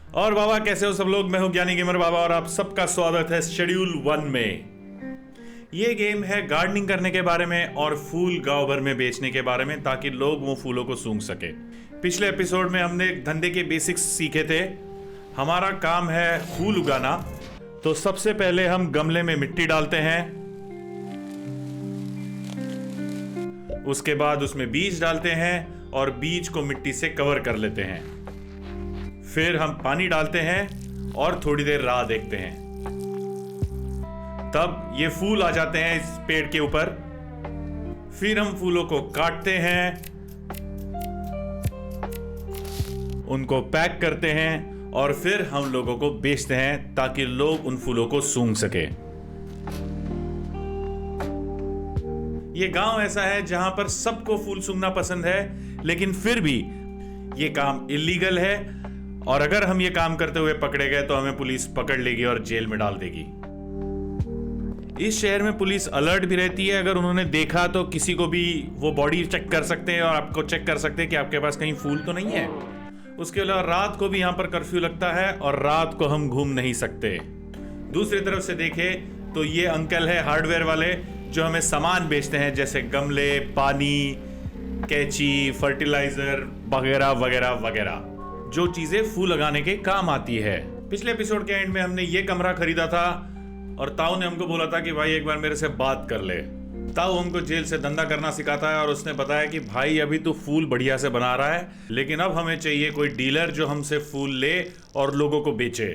और बाबा कैसे हो सब लोग। मैं हूं ज्ञानी गेमर बाबा और आप सबका स्वागत है शेड्यूल 1 में। ये गेम है गार्डनिंग करने के बारे में और फूल गांव भर में बेचने के बारे में, ताकि लोग वो फूलों को सूंघ सके। पिछले एपिसोड में हमने धंधे के बेसिक्स सीखे थे। हमारा काम है फूल उगाना। तो सबसे पहले हम गमले में मिट्टी डालते हैं, उसके बाद उसमें बीज डालते हैं और बीज को मिट्टी से कवर कर लेते हैं। फिर हम पानी डालते हैं और थोड़ी देर राह देखते हैं। तब ये फूल आ जाते हैं इस पेड़ के ऊपर। फिर हम फूलों को काटते हैं, उनको पैक करते हैं और फिर हम लोगों को बेचते हैं ताकि लोग उन फूलों को सूंघ सके। ये गांव ऐसा है जहां पर सबको फूल सूंघना पसंद है, लेकिन फिर भी ये काम इलीगल है और अगर हम ये काम करते हुए पकड़े गए तो हमें पुलिस पकड़ लेगी और जेल में डाल देगी। इस शहर में पुलिस अलर्ट भी रहती है। अगर उन्होंने देखा तो किसी को भी वो बॉडी चेक कर सकते हैं और आपको चेक कर सकते हैं कि आपके पास कहीं फूल तो नहीं है। उसके अलावा रात को भी यहाँ पर कर्फ्यू लगता है और रात को हम घूम नहीं सकते। दूसरी तरफ से देखें तो ये अंकल है हार्डवेयर वाले, जो हमें सामान बेचते हैं जैसे गमले, पानी, कैंची, फर्टिलाइजर वगैरह वगैरह वगैरह, जो चीजें फूल लगाने के काम आती है। पिछले एपिसोड के एंड में हमने ये कमरा खरीदा था और ताऊ ने हमको बोला था कि भाई एक बार मेरे से बात कर ले। ताऊ हमको जेल से धंधा करना सिखाता है और उसने बताया कि भाई अभी तो फूल बढ़िया से बना रहा है, लेकिन अब हमें चाहिए कोई डीलर जो हमसे फूल ले और लोगों को बेचे,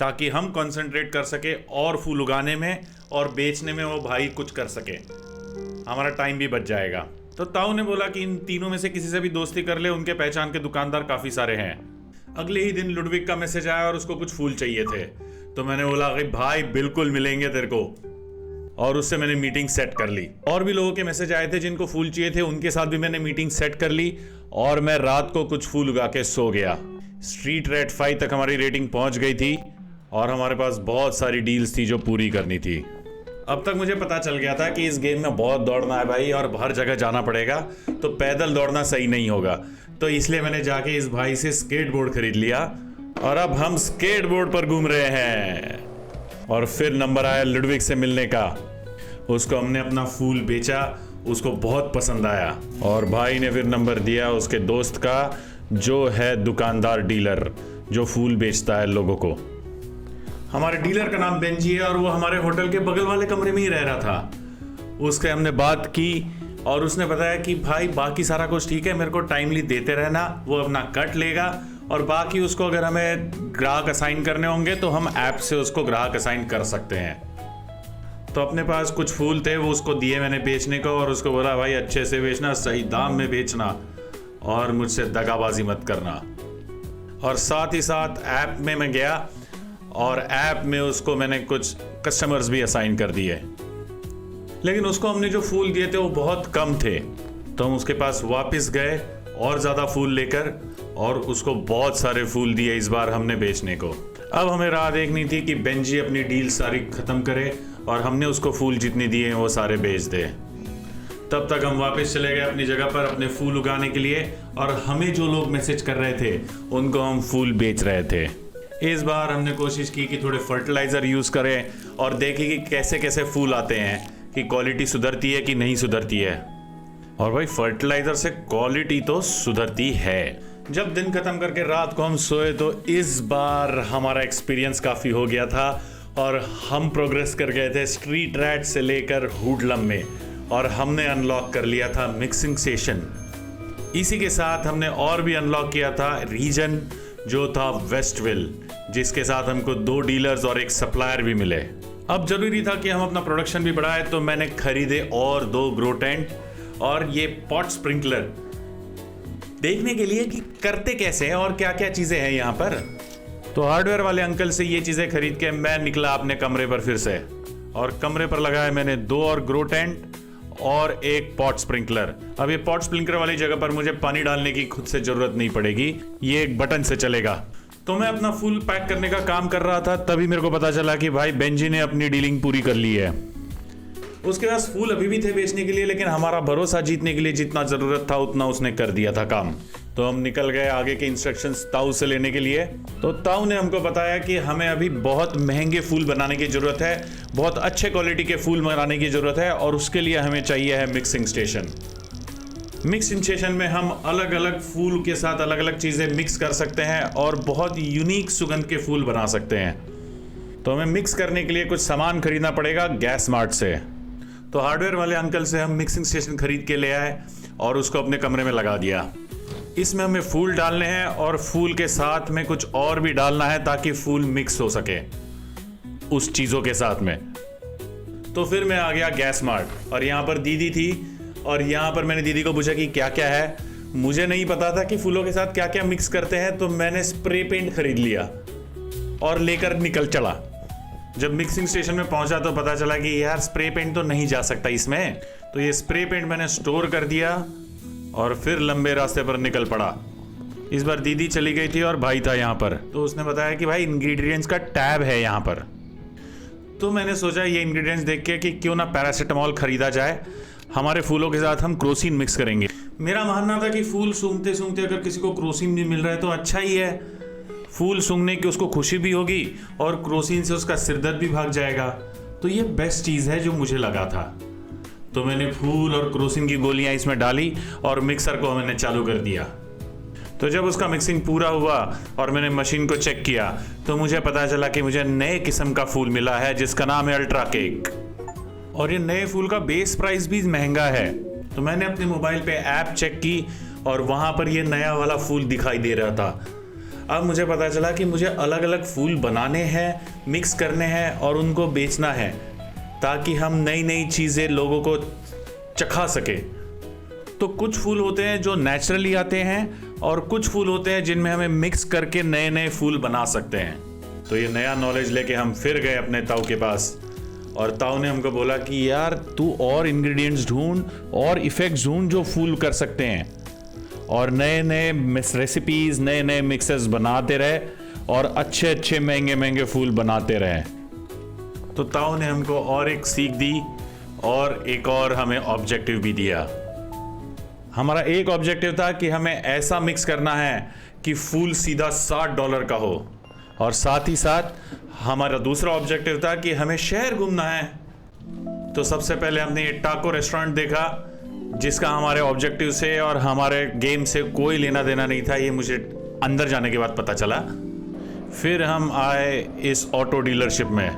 ताकि हम कंसंट्रेट कर सके और फूल उगाने में और बेचने में वो भाई कुछ कर सके। हमारा टाइम भी बच जाएगा। तो ताऊ ने बोला कि इन तीनों में से किसी से भी दोस्ती कर ले, उनके पहचान के दुकानदार काफी सारे हैं। अगले ही दिन लुडविक का मैसेज आया और उसको कुछ फूल चाहिए थे। तो मैंने बोला कि भाई बिल्कुल मिलेंगे तेरे को, और उससे मैंने मीटिंग सेट कर ली। और भी लोगों के मैसेज आए थे जिनको फूल चाहिए थे, उनके साथ भी मैंने मीटिंग सेट कर ली और मैं रात को कुछ फूल उगा के सो गया। स्ट्रीट रेट 5 तक हमारी रेटिंग पहुंच गई थी और हमारे पास बहुत सारी डील्स थी जो पूरी करनी थी। अब तक मुझे पता चल गया था कि इस गेम में बहुत दौड़ना है भाई और हर जगह जाना पड़ेगा, तो पैदल दौड़ना सही नहीं होगा। तो इसलिए मैंने जाके इस भाई से स्केटबोर्ड खरीद लिया और अब हम स्केटबोर्ड पर घूम रहे हैं। और फिर नंबर आया लुडविक से मिलने का। उसको हमने अपना फूल बेचा, उसको बहुत पसंद आया और भाई ने फिर नंबर दिया उसके दोस्त का, जो है दुकानदार डीलर जो फूल बेचता है लोगों को। हमारे डीलर का नाम बेंजी है और वो हमारे होटल के बगल वाले कमरे में ही रह रहा था। उसके हमने बात की और उसने बताया कि भाई बाकी सारा कुछ ठीक है, मेरे को टाइमली देते रहना, वो अपना कट लेगा और बाकी उसको अगर हमें ग्राहक असाइन करने होंगे तो हम ऐप से उसको ग्राहक असाइन कर सकते हैं। तो अपने पास कुछ फूल थे, वो उसको दिए मैंने बेचने को और उसको बोला भाई अच्छे से बेचना, सही दाम में बेचना और मुझसे दगाबाजी मत करना। और साथ ही साथ ऐप में मैं गया और ऐप में उसको मैंने कुछ कस्टमर्स भी असाइन कर दिए, लेकिन उसको हमने जो फूल दिए थे वो बहुत कम थे। तो हम उसके पास वापस गए और ज़्यादा फूल लेकर और उसको बहुत सारे फूल दिए इस बार हमने बेचने को। अब हमें राह देखनी थी कि बेंजी अपनी डील सारी ख़त्म करे और हमने उसको फूल जितने दिए हैं वो सारे बेच दे। तब तक हम वापस चले गए अपनी जगह पर अपने फूल उगाने के लिए और हमें जो लोग मैसेज कर रहे थे उनको हम फूल बेच रहे थे। इस बार हमने कोशिश की कि थोड़े फर्टिलाइज़र यूज़ करें और देखें कि कैसे कैसे फूल आते हैं, कि क्वालिटी सुधरती है कि नहीं सुधरती है। और भाई फर्टिलाइज़र से क्वालिटी तो सुधरती है। जब दिन ख़त्म करके रात को हम सोए तो इस बार हमारा एक्सपीरियंस काफ़ी हो गया था और हम प्रोग्रेस कर गए थे स्ट्रीट रैट से लेकर हुडलम में और हमने अनलॉक कर लिया था मिक्सिंग स्टेशन। इसी के साथ हमने और भी अनलॉक किया था रीजन, जो था वेस्टविल, जिसके साथ हमको 2 डीलर्स और एक सप्लायर भी मिले। अब जरूरी था कि हम अपना प्रोडक्शन भी बढ़ाए, तो मैंने खरीदे और 2 ग्रो टेंट और ये पॉट स्प्रिंकलर, देखने के लिए कि करते कैसे हैं और क्या क्या चीजें हैं यहाँ पर। तो हार्डवेयर वाले अंकल से ये चीजें खरीद के मैं निकला अपने कमरे पर फिर से, और कमरे पर लगाए मैंने 2 और ग्रो टेंट और एक पॉट स्प्रिंकलर। अब ये पॉट स्प्रिंकलर वाली जगह पर मुझे पानी डालने की खुद से जरूरत नहीं पड़ेगी, ये एक बटन से चलेगा। तो मैं अपना फूल पैक करने का काम कर रहा था, तभी मेरे को पता चला कि भाई बेंजी ने अपनी डीलिंग पूरी कर ली है। उसके पास फूल अभी भी थे बेचने के लिए, लेकिन हमारा भरोसा जीतने के लिए जितना जरूरत था उतना उसने कर दिया था काम। तो हम निकल गए आगे के इंस्ट्रक्शंस ताऊ से लेने के लिए। तो ताऊ ने हमको बताया कि हमें अभी बहुत महंगे फूल बनाने की ज़रूरत है, बहुत अच्छे क्वालिटी के फूल बनाने की ज़रूरत है, और उसके लिए हमें चाहिए है मिक्सिंग स्टेशन। मिक्सिंग स्टेशन में हम अलग अलग फूल के साथ अलग अलग चीज़ें मिक्स कर सकते हैं और बहुत यूनिक सुगंध के फूल बना सकते हैं। तो हमें मिक्स करने के लिए कुछ सामान खरीदना पड़ेगा गैस मार्ट से। तो हार्डवेयर वाले अंकल से हम मिक्सिंग स्टेशन खरीद के ले आए और उसको अपने कमरे में लगा दिया। इसमें हमें फूल डालने हैं और फूल के साथ में कुछ और भी डालना है ताकि फूल मिक्स हो सके उस चीज़ों के साथ में। तो फिर मैं आ गया गैस मार्ट और यहाँ पर दीदी थी और यहाँ पर मैंने दीदी को पूछा कि क्या क्या है। मुझे नहीं पता था कि फूलों के साथ क्या क्या मिक्स करते हैं, तो मैंने स्प्रे पेंट खरीद लिया और लेकर निकल चला। जब मिक्सिंग स्टेशन में पहुंचा तो पता चला कि यार स्प्रे पेंट तो नहीं जा सकता इसमें। तो ये स्प्रे पेंट मैंने स्टोर कर दिया और फिर लंबे रास्ते पर निकल पड़ा। इस बार दीदी चली गई थी और भाई था यहाँ पर, तो उसने बताया कि भाई इंग्रेडिएंट्स का टैब है यहाँ पर। तो मैंने सोचा ये इंग्रेडिएंट्स देख के कि क्यों ना पैरासीटामोल खरीदा जाए, हमारे फूलों के साथ हम क्रोसिन मिक्स करेंगे। मेरा मानना था कि फूल सूंघते सूंघते अगर किसी को क्रोसिन भी मिल रहा है तो अच्छा ही है, फूल सूंघने की उसको खुशी भी होगी और क्रोसिन से उसका सिरदर्द भी भाग जाएगा। तो ये बेस्ट चीज़ है जो मुझे लगा था। तो मैंने फूल और क्रोसिन की गोलियां इसमें डाली और मिक्सर को मैंने चालू कर दिया। तो जब उसका मिक्सिंग पूरा हुआ और मैंने मशीन को चेक किया तो मुझे पता चला कि मुझे नए किस्म का फूल मिला है जिसका नाम है अल्ट्रा केक। और ये नए फूल का बेस प्राइस भी महंगा है। तो मैंने अपने मोबाइल पे ऐप चेक की और वहाँ पर ये नया वाला फूल दिखाई दे रहा था। अब मुझे पता चला कि मुझे अलग अलग फूल बनाने हैं, मिक्स करने हैं और उनको बेचना है ताकि हम नई नई चीज़ें लोगों को चखा सके। तो कुछ फूल होते हैं जो नेचुरली आते हैं और कुछ फूल होते हैं जिनमें हमें मिक्स करके नए नए फूल बना सकते हैं। तो ये नया नॉलेज लेके हम फिर गए अपने ताऊ के पास और ताऊ ने हमको बोला कि यार तू और इंग्रेडिएंट्स ढूंढ और इफ़ेक्ट्स ढूंढ जो फूल कर सकते हैं और नए नए रेसिपीज़, नए नए मिक्सेस बनाते रहे और अच्छे अच्छे महंगे महंगे फूल बनाते रहे। तो ताऊ ने हमको और एक सीख दी और एक और हमें ऑब्जेक्टिव भी दिया। हमारा एक ऑब्जेक्टिव था कि हमें ऐसा मिक्स करना है कि फूल सीधा $60 का हो, और साथ ही साथ हमारा दूसरा ऑब्जेक्टिव था कि हमें शहर घूमना है। तो सबसे पहले हमने ये टाको रेस्टोरेंट देखा जिसका हमारे ऑब्जेक्टिव से और हमारे गेम से कोई लेना देना नहीं था, ये मुझे अंदर जाने के बाद पता चला। फिर हम आए इस ऑटो डीलरशिप में।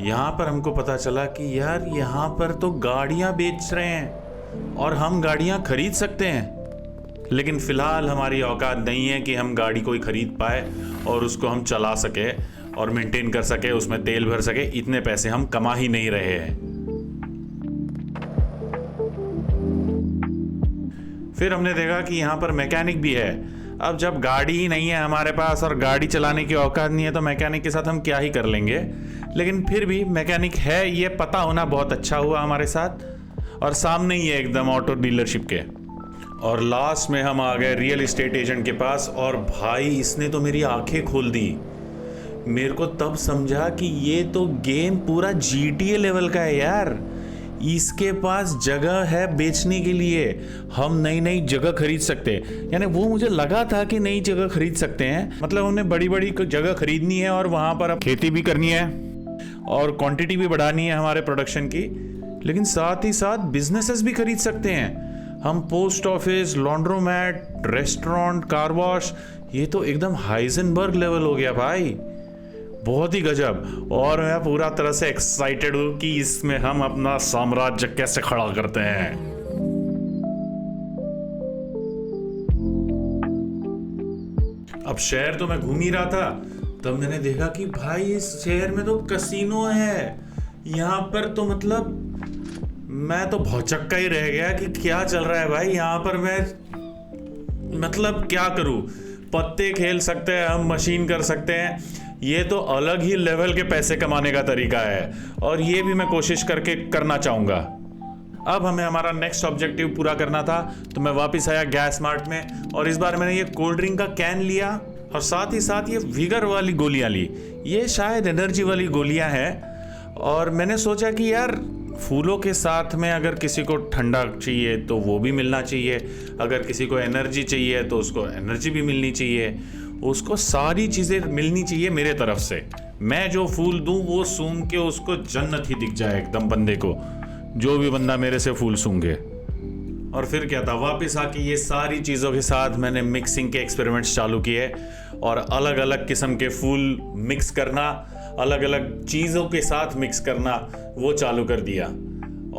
यहाँ पर हमको पता चला कि यार यहाँ पर तो गाड़ियाँ बेच रहे हैं और हम गाड़ियाँ खरीद सकते हैं, लेकिन फ़िलहाल हमारी औकात नहीं है कि हम गाड़ी कोई ख़रीद पाए और उसको हम चला सके और मेंटेन कर सके, उसमें तेल भर सके। इतने पैसे हम कमा ही नहीं रहे हैं। फिर हमने देखा कि यहाँ पर मैकेनिक भी है। अब जब गाड़ी ही नहीं है हमारे पास और गाड़ी चलाने की औकात नहीं है तो मैकेनिक के साथ हम क्या ही कर लेंगे, लेकिन फिर भी मैकेनिक है ये पता होना बहुत अच्छा हुआ हमारे साथ। और सामने ही है एकदम ऑटो डीलरशिप के। और लास्ट में हम आ गए रियल इस्टेट एजेंट के पास और भाई इसने तो मेरी आंखें खोल दी। मेरे को तब समझा कि ये तो गेम पूरा GTA लेवल का है यार। इसके पास जगह है बेचने के लिए, हम नई नई जगह खरीद सकते हैं। यानी वो मुझे लगा था कि नई जगह खरीद सकते हैं, मतलब हमने बड़ी बड़ी जगह खरीदनी है और वहाँ पर अब खेती भी करनी है और क्वांटिटी भी बढ़ानी है हमारे प्रोडक्शन की, लेकिन साथ ही साथ बिजनेसेस भी खरीद सकते हैं हम। Post office, laundromat, restaurant, car wash, ये तो एकदम हाइजेनबर्ग लेवल हो गया भाई, बहुत ही गजब। और मैं पूरा तरह से एक्साइटेड हूँ कि इसमें हम अपना साम्राज्य कैसे खड़ा करते हैं। अब शहर तो मैं घूम ही रहा था, तब मैंने देखा कि भाई इस शहर में तो कसिनो है। यहाँ पर तो मतलब मैं तो भौचक्का ही रह गया कि क्या चल रहा है भाई यहाँ पर। मैं मतलब क्या करूँ, पत्ते खेल सकते हैं हम, मशीन कर सकते हैं। ये तो अलग ही लेवल के पैसे कमाने का तरीका है और ये भी मैं कोशिश करके करना चाहूँगा। अब हमें हमारा नेक्स्ट ऑब्जेक्टिव पूरा करना था, तो मैं वापस आया गैस मार्ट में और इस बार मैंने ये कोल्ड ड्रिंक का कैन लिया और साथ ही साथ ये विगर वाली गोलियां ली। ये शायद एनर्जी वाली गोलियां हैं और मैंने सोचा कि यार फूलों के साथ में अगर किसी को ठंडा चाहिए तो वो भी मिलना चाहिए, अगर किसी को एनर्जी चाहिए तो उसको एनर्जी भी मिलनी चाहिए, उसको सारी चीज़ें मिलनी चाहिए मेरे तरफ से। मैं जो फूल दूं वो सूंघ के उसको जन्नत ही दिख जाए एकदम बंदे को, जो भी बंदा मेरे से फूल सूंघे। और फिर क्या था, वापस आके ये सारी चीज़ों के साथ मैंने मिक्सिंग के एक्सपेरिमेंट्स चालू किए और अलग अलग किस्म के फूल मिक्स करना, अलग अलग चीज़ों के साथ मिक्स करना वो चालू कर दिया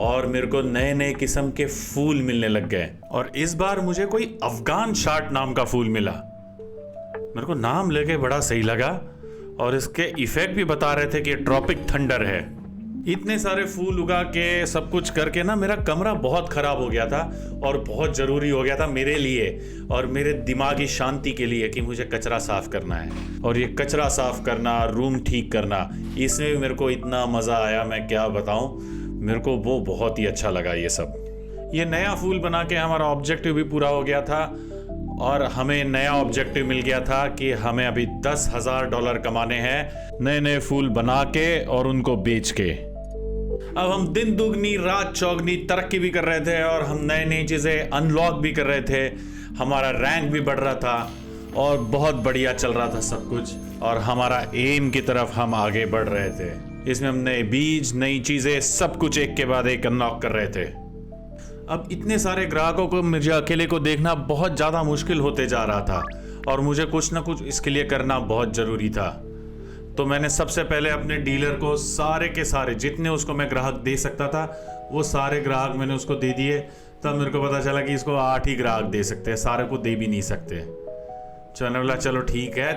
और मेरे को नए नए किस्म के फूल मिलने लग गए। और इस बार मुझे कोई अफगान शार्ट नाम का फूल मिला। मेरे को नाम लेके बड़ा सही लगा और इसके इफेक्ट भी बता रहे थे कि ट्रॉपिक थंडर है। इतने सारे फूल उगा के सब कुछ करके ना मेरा कमरा बहुत खराब हो गया था और बहुत ज़रूरी हो गया था मेरे लिए और मेरे दिमागी शांति के लिए कि मुझे कचरा साफ करना है। और ये कचरा साफ करना, रूम ठीक करना, इसमें भी मेरे को इतना मज़ा आया, मैं क्या बताऊँ। मेरे को वो बहुत ही अच्छा लगा ये सब। ये नया फूल बना के हमारा ऑब्जेक्टिव भी पूरा हो गया था और हमें नया ऑब्जेक्टिव मिल गया था कि हमें अभी $10,000 कमाने हैं नए नए फूल बना के और उनको बेच के। अब हम दिन दुगनी रात चौगनी तरक्की भी कर रहे थे और हम नई नई चीज़ें अनलॉक भी कर रहे थे, हमारा रैंक भी बढ़ रहा था और बहुत बढ़िया चल रहा था सब कुछ और हमारा एम की तरफ हम आगे बढ़ रहे थे। इसमें हम नए बीज, नई चीज़ें, सब कुछ एक के बाद एक अनलॉक कर रहे थे। अब इतने सारे ग्राहकों को मुझे अकेले को देखना बहुत ज़्यादा मुश्किल होते जा रहा था और मुझे कुछ ना कुछ इसके लिए करना बहुत ज़रूरी था। तो मैंने सबसे पहले अपने डीलर को सारे के सारे जितने उसको मैं ग्राहक दे सकता था वो सारे ग्राहक मैंने उसको दे दिए। तब मेरे को पता चला कि इसको 8 ही ग्राहक दे सकते हैं, सारे को दे भी नहीं सकते। मैंने बोला चलो ठीक है,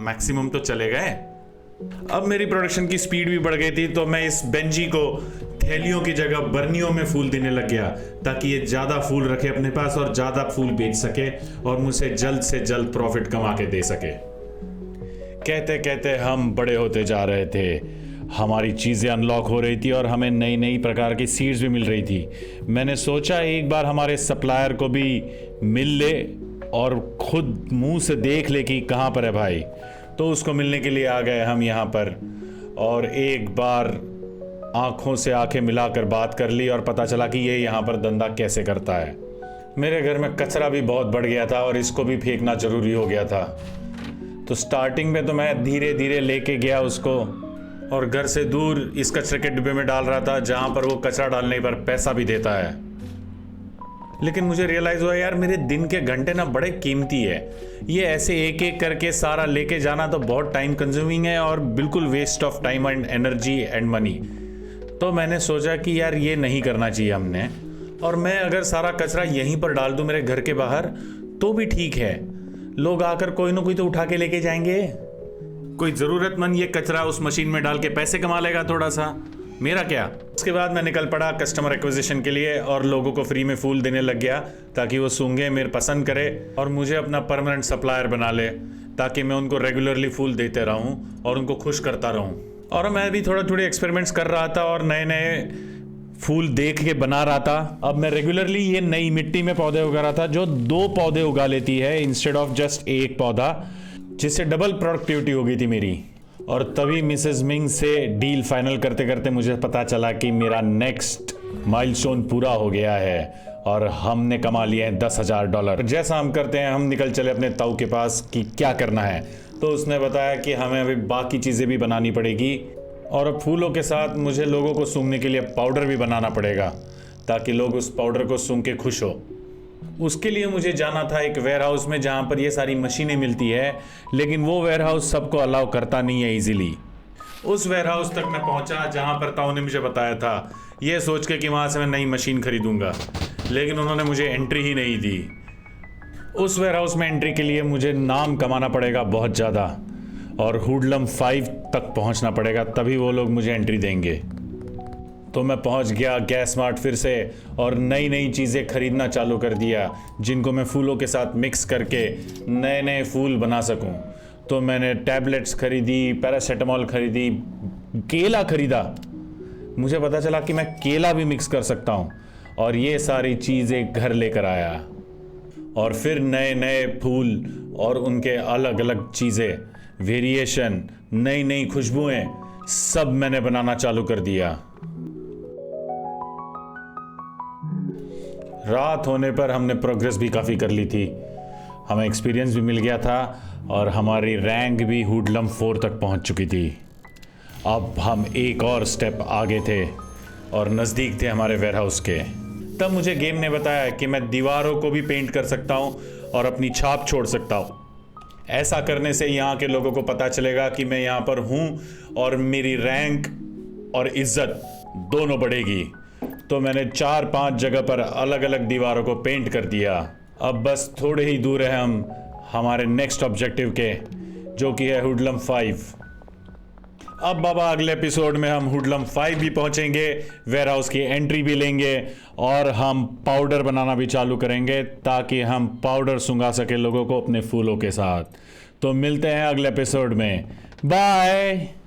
मैक्सिमम तो चले गए। अब मेरी प्रोडक्शन की स्पीड भी बढ़ गई थी तो मैं इस बेंजी को थैलियों की जगह बर्नियों में फूल देने लग गया ताकि ये ज़्यादा फूल रखे अपने पास और ज़्यादा फूल बेच सके और मुझसे जल्द से जल्द प्रॉफिट कमा के दे सके। कहते कहते हम बड़े होते जा रहे थे, हमारी चीज़ें अनलॉक हो रही थी और हमें नई नई प्रकार की सीड्स भी मिल रही थी। मैंने सोचा एक बार हमारे सप्लायर को भी मिल ले और खुद मुंह से देख ले कि कहाँ पर है भाई। तो उसको मिलने के लिए आ गए हम यहाँ पर और एक बार आंखों से आंखें मिलाकर बात कर ली और पता चला कि ये यहाँ पर धंधा कैसे करता है। मेरे घर में कचरा भी बहुत बढ़ गया था और इसको भी फेंकना ज़रूरी हो गया था। तो स्टार्टिंग में तो मैं धीरे धीरे लेके गया उसको और घर से दूर इस कचरे के डिब्बे में डाल रहा था जहाँ पर वो कचरा डालने पर पैसा भी देता है। लेकिन मुझे रियलाइज़ हुआ यार मेरे दिन के घंटे ना बड़े कीमती है, ये ऐसे एक एक करके सारा लेके जाना तो बहुत टाइम कंज्यूमिंग है और बिल्कुल waste of time and energy and money. तो मैंने सोचा कि यार ये नहीं करना चाहिए हमने, और मैं अगर सारा कचरा यहीं पर डाल दूं मेरे घर के बाहर तो भी ठीक है, लोग आकर कोई ना कोई तो उठा के लेके जाएंगे। कोई ज़रूरतमंद ये कचरा उस मशीन में डाल के पैसे कमा लेगा थोड़ा सा, मेरा क्या। उसके बाद मैं निकल पड़ा कस्टमर एक्विजिशन के लिए और लोगों को फ्री में फूल देने लग गया ताकि वो सूंघे, मेरे पसंद करे और मुझे अपना परमानेंट सप्लायर बना ले ताकि मैं उनको रेगुलरली फूल देते रहूं और उनको खुश करता रहूं। और मैं भी थोड़े एक्सपेरिमेंट्स कर रहा था और नए नए फूल देख के बना रहा था। अब मैं रेगुलरली ये नई मिट्टी में पौधे उगा रहा था जो 2 पौधे उगा लेती है इंस्टेड ऑफ जस्ट 1 पौधा, जिससे डबल प्रोडक्टिविटी हो गई थी मेरी। और तभी मिसेस मिंग से डील फाइनल करते करते मुझे पता चला कि मेरा नेक्स्ट माइलस्टोन पूरा हो गया है और हमने कमा लिए हैं $10,000। जैसा हम करते हैं हम निकल चले अपने ताऊ के पास कि क्या करना है। तो उसने बताया कि हमें अभी बाकी चीज़ें भी बनानी पड़ेगी और अब फूलों के साथ मुझे लोगों को सूंघने के लिए पाउडर भी बनाना पड़ेगा ताकि लोग उस पाउडर को सूंघ के खुश हो। उसके लिए मुझे जाना था एक वेयरहाउस में जहाँ पर ये सारी मशीनें मिलती है, लेकिन वो वेयरहाउस सबको अलाउ करता नहीं है इजीली। उस वेयरहाउस तक मैं पहुँचा जहाँ पर ताऊ ने मुझे बताया था, ये सोच के कि वहाँ से मैं नई मशीन खरीदूंगा, लेकिन उन्होंने मुझे एंट्री ही नहीं दी। उस वेयरहाउस में एंट्री के लिए मुझे नाम कमाना पड़ेगा बहुत ज़्यादा और हुडलम 5 तक पहुँचना पड़ेगा, तभी वो लोग मुझे एंट्री देंगे। तो मैं पहुंच गया गैस मार्ट फिर से और नई नई चीज़ें खरीदना चालू कर दिया जिनको मैं फूलों के साथ मिक्स करके नए नए फूल बना सकूं। तो मैंने टैबलेट्स खरीदी, पैरासीटामोल खरीदी, केला खरीदा। मुझे पता चला कि मैं केला भी मिक्स कर सकता हूं और ये सारी चीज़ें घर लेकर आया। और फिर नए नए फूल और उनके अलग अलग चीज़ें, वेरिएशन, नई नई खुशबुएं, सब मैंने बनाना चालू कर दिया। रात होने पर हमने प्रोग्रेस भी काफ़ी कर ली थी, हमें एक्सपीरियंस भी मिल गया था और हमारी रैंक भी हुडलम 4 तक पहुंच चुकी थी। अब हम एक और स्टेप आगे थे और नज़दीक थे हमारे वेयरहाउस के। तब मुझे गेम ने बताया कि मैं दीवारों को भी पेंट कर सकता हूं और अपनी छाप छोड़ सकता हूं। ऐसा करने से यहाँ के लोगों को पता चलेगा कि मैं यहाँ पर हूँ और मेरी रैंक और इज्जत दोनों बढ़ेगी। तो मैंने 4-5 जगह पर अलग अलग दीवारों को पेंट कर दिया। अब बस थोड़े ही दूर है हम हमारे नेक्स्ट ऑब्जेक्टिव के, जो कि है हुडलम 5। अब बाबा अगले एपिसोड में हम हुडलम 5 भी पहुंचेंगे, वेयरहाउस की एंट्री भी लेंगे और हम पाउडर बनाना भी चालू करेंगे ताकि हम पाउडर सुंघा सके लोगों को अपने फूलों के साथ। तो मिलते हैं अगले एपिसोड में। बाय।